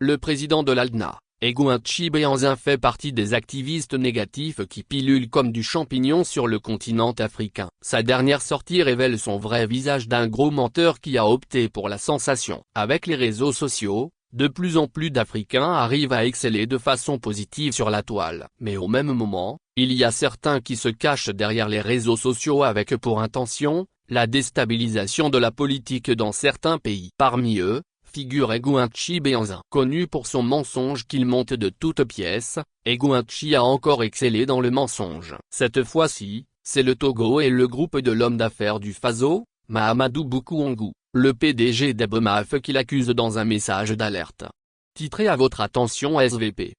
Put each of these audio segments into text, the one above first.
Le président de l'ALDNA, Egountchi Béhanzin fait partie des activistes négatifs qui pilulent comme du champignon sur le continent africain. Sa dernière sortie révèle son vrai visage d'un gros menteur qui a opté pour la sensation. Avec les réseaux sociaux, de plus en plus d'Africains arrivent à exceller de façon positive sur la toile. Mais au même moment, il y a certains qui se cachent derrière les réseaux sociaux avec pour intention, la déstabilisation de la politique dans certains pays. Parmi eux, figure Egountchi Béhanzin. Connu pour son mensonge qu'il monte de toutes pièces, Egountchi a encore excellé dans le mensonge. Cette fois-ci, c'est le Togo et le groupe de l'homme d'affaires du Faso, Mahamadou Boukoungu, le PDG d'Ebomaf qui l'accuse dans un message d'alerte. Titré à votre attention SVP.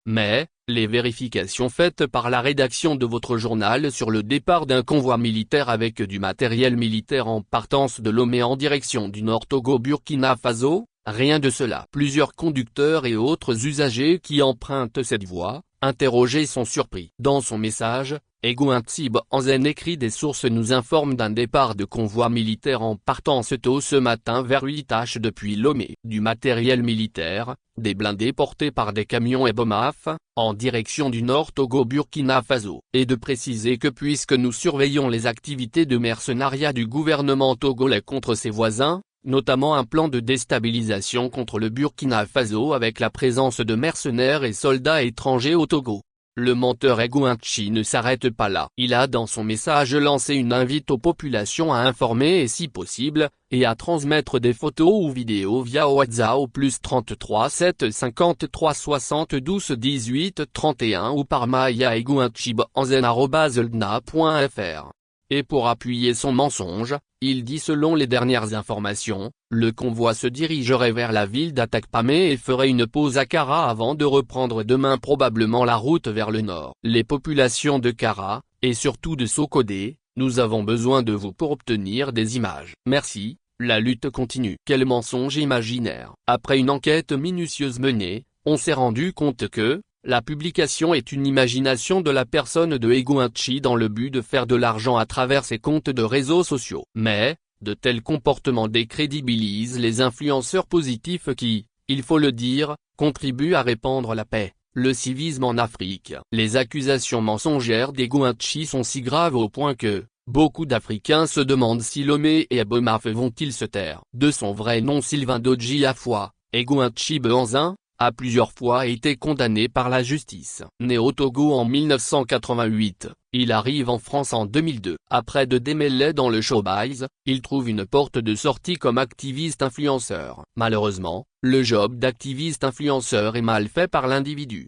Mais, les vérifications faites par la rédaction de votre journal sur le départ d'un convoi militaire avec du matériel militaire en partance de Lomé en direction du Nord Togo-Burkina Faso, rien de cela. Plusieurs conducteurs et autres usagers qui empruntent cette voie, interrogés sont surpris. Dans son message, Egountchi Béhanzin écrit: des sources nous informent d'un départ de convoi militaire en partance tôt ce matin vers 8h depuis Lomé. Du matériel militaire, des blindés portés par des camions Ebomaf, en direction du Nord Togo-Burkina Faso. Et de préciser que puisque nous surveillons les activités de mercenariat du gouvernement togolais contre ses voisins, notamment un plan de déstabilisation contre le Burkina Faso avec la présence de mercenaires et soldats étrangers au Togo. Le menteur Egountchi ne s'arrête pas là. Il a dans son message lancé une invite aux populations à informer et si possible, et à transmettre des photos ou vidéos via WhatsApp au +33 7 53 72 18 31 ou par mail à egountchibehanzin@ldna.fr. Et pour appuyer son mensonge, il dit selon les dernières informations, le convoi se dirigerait vers la ville d'Atakpamé et ferait une pause à Kara avant de reprendre demain probablement la route vers le nord. Les populations de Kara, et surtout de Sokodé, nous avons besoin de vous pour obtenir des images. Merci, la lutte continue. Quel mensonge imaginaire. Après une enquête minutieuse menée, on s'est rendu compte que, la publication est une imagination de la personne de Egountchi dans le but de faire de l'argent à travers ses comptes de réseaux sociaux. Mais, de tels comportements décrédibilisent les influenceurs positifs qui, il faut le dire, contribuent à répandre la paix, le civisme en Afrique. Les accusations mensongères d'Egountchi sont si graves au point que, beaucoup d'Africains se demandent si Lomé et Ebomaf vont-ils se taire. De son vrai nom Sylvain Dodji Afwa, Egountchi Béhanzin a plusieurs fois été condamné par la justice. Né au Togo en 1988, il arrive en France en 2002. Après de démêlés dans le showbiz, il trouve une porte de sortie comme activiste influenceur. Malheureusement, le job d'activiste influenceur est mal fait par l'individu.